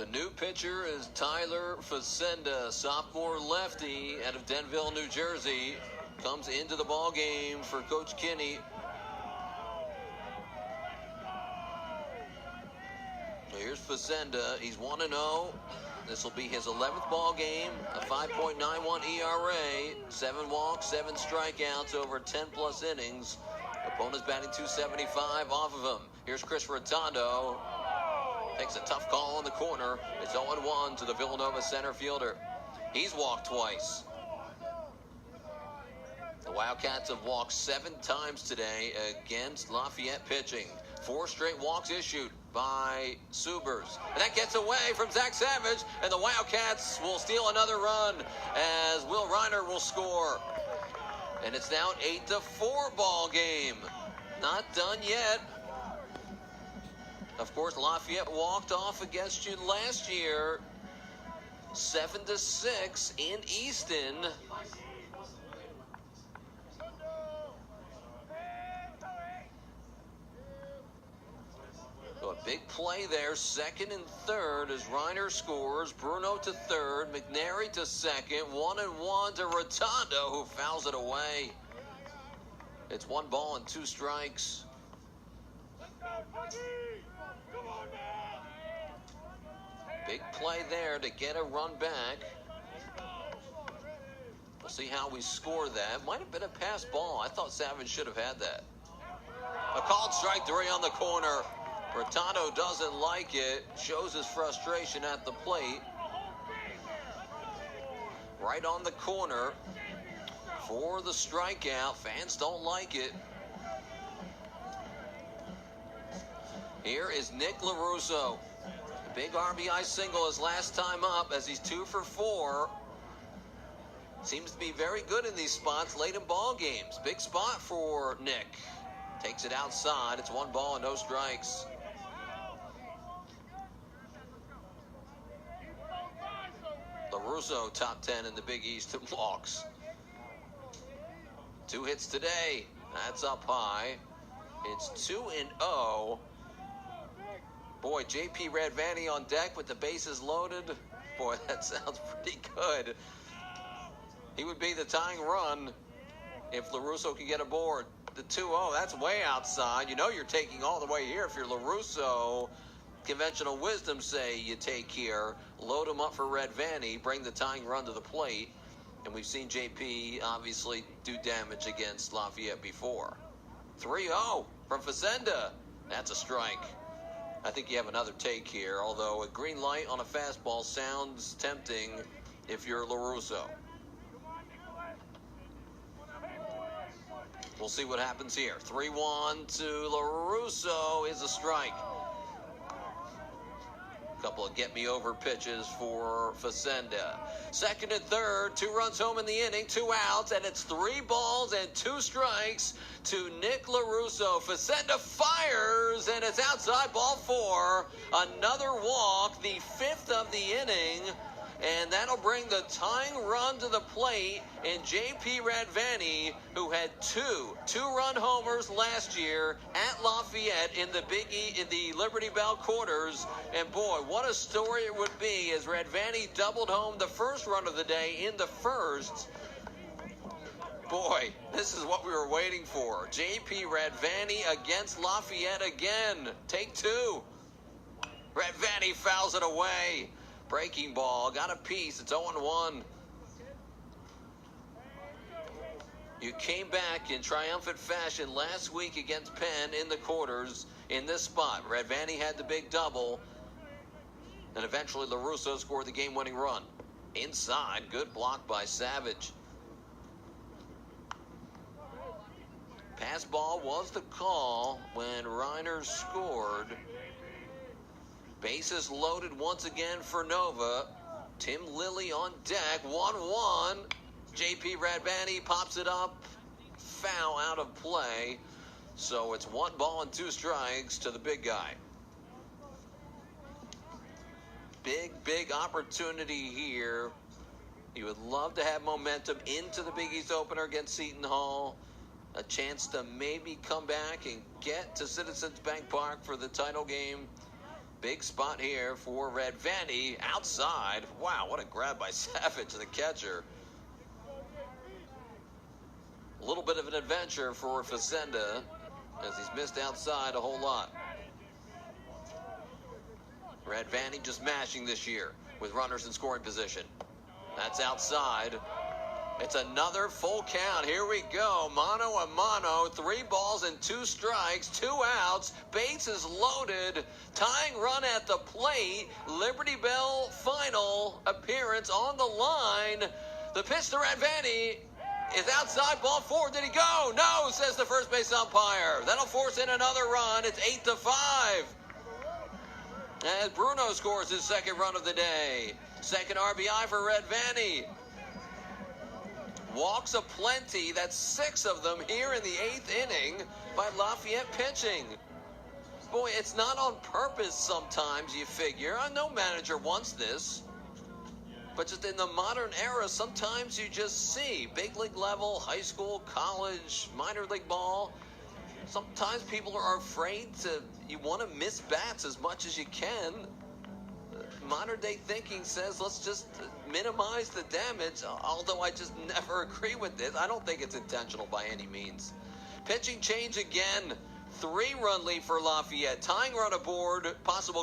The new pitcher is Tyler Facenda, sophomore lefty out of Denville, New Jersey. Comes into the ball game for Coach Kinney. Here's Facenda. He's 1-0. This will be his 11th ball game. A 5.91 ERA, 7 walks, 7 strikeouts over 10-plus innings. Opponent's batting .275 off of him. Here's Chris Rotondo. Takes a tough call on the corner. It's 0-1 to the Villanova center fielder. He's walked twice. The Wildcats have walked 7 times today against Lafayette pitching. 4 straight walks issued by Subers. And that gets away from Zach Savage, and the Wildcats will steal another run as Will Reiner will score. And it's now an 8-4 ball game. Not done yet. Of course, Lafayette walked off against you last year. 7-6 in Easton. So a big play there, 2nd and 3rd as Reiner scores. Bruno to 3rd, McNary to 2nd, 1-1 to Rotondo, who fouls it away. It's 1 ball and 2 strikes. Big play there to get a run back. We'll see how we score that. Might have been a pass ball. I thought Savage should have had that. A called strike 3 on the corner. Rotondo doesn't like it. Shows his frustration at the plate. Right on the corner for the strikeout. Fans don't like it. Here is Nick LaRusso. A big RBI single his last time up as he's 2 for 4. Seems to be very good in these spots late in ball games. Big spot for Nick. Takes it outside. It's 1 ball and no strikes. LaRusso top 10 in the Big East in walks. 2 hits today. That's up high. It's 2-0. Boy, J.P. Radvani on deck with the bases loaded. Boy, that sounds pretty good. He would be the tying run if LaRusso could get aboard. The 2-0, that's way outside. You know you're taking all the way here if you're LaRusso. Conventional wisdom say you take here, load him up for Radvani, bring the tying run to the plate. And we've seen J.P. obviously do damage against Lafayette before. 3-0 from Facenda. That's a strike. I think you have another take here, although a green light on a fastball sounds tempting if you're LaRusso. We'll see what happens here. 3-1 to LaRusso is a strike. Couple of get-me-over pitches for Facenda. 2nd and 3rd, 2 runs home in the inning, 2 outs, and it's 3 balls and 2 strikes to Nick LaRusso. Facenda fires, and it's outside, ball 4. Another walk, the 5th of the inning, and that'll bring the tying run to the plate in J.P. Radvani, who had 2 two-run homers last year at Lafayette in the Big E in the Liberty Bell quarters. And boy, what a story it would be as Radvani doubled home the first run of the day in the first. Boy, this is what we were waiting for. J.P. Radvani against Lafayette again. Take 2. Radvani fouls it away. Breaking ball, got a piece. It's 0-1. You came back in triumphant fashion last week against Penn in the quarters in this spot. Radvani had the big double, and eventually LaRusso scored the game-winning run. Inside, good block by Savage. Pass ball was the call when Reiner scored. Bases loaded once again for Nova. Tim Lilly on deck. 1-1. J.P. Radvani pops it up. Foul out of play. So it's 1 ball and 2 strikes to the big guy. Big opportunity here. You would love to have momentum into the Big East opener against Seton Hall. A chance to maybe come back and get to Citizens Bank Park for the title game. Big spot here for Red Vanny outside. Wow, what a grab by Savage, the catcher. A little bit of an adventure for Facenda as he's missed outside a whole lot. Red Vanny just mashing this year with runners in scoring position. That's outside. It's another full count. Here we go. Mano a mano. 3 balls and 2 strikes. 2 outs. Bases loaded. Tying run at the plate. Liberty Bell final appearance on the line. The pitch to Red Vanny is outside. Ball 4. Did he go? No, says the first base umpire. That'll force in another run. It's 8-5. As Bruno scores his second run of the day. Second RBI for Red Vanny. Walks aplenty. That's 6 of them here in the 8th inning by Lafayette pitching. Boy, it's not on purpose sometimes, you figure. No manager wants this. But just in the modern era, sometimes you just see big league level, high school, college, minor league ball. Sometimes people are afraid you want to miss bats as much as you can. Modern day thinking says let's just minimize the damage, although I just never agree with this. I don't think it's intentional by any means. Pitching change again. 3-run lead for Lafayette. Tying run aboard. Possible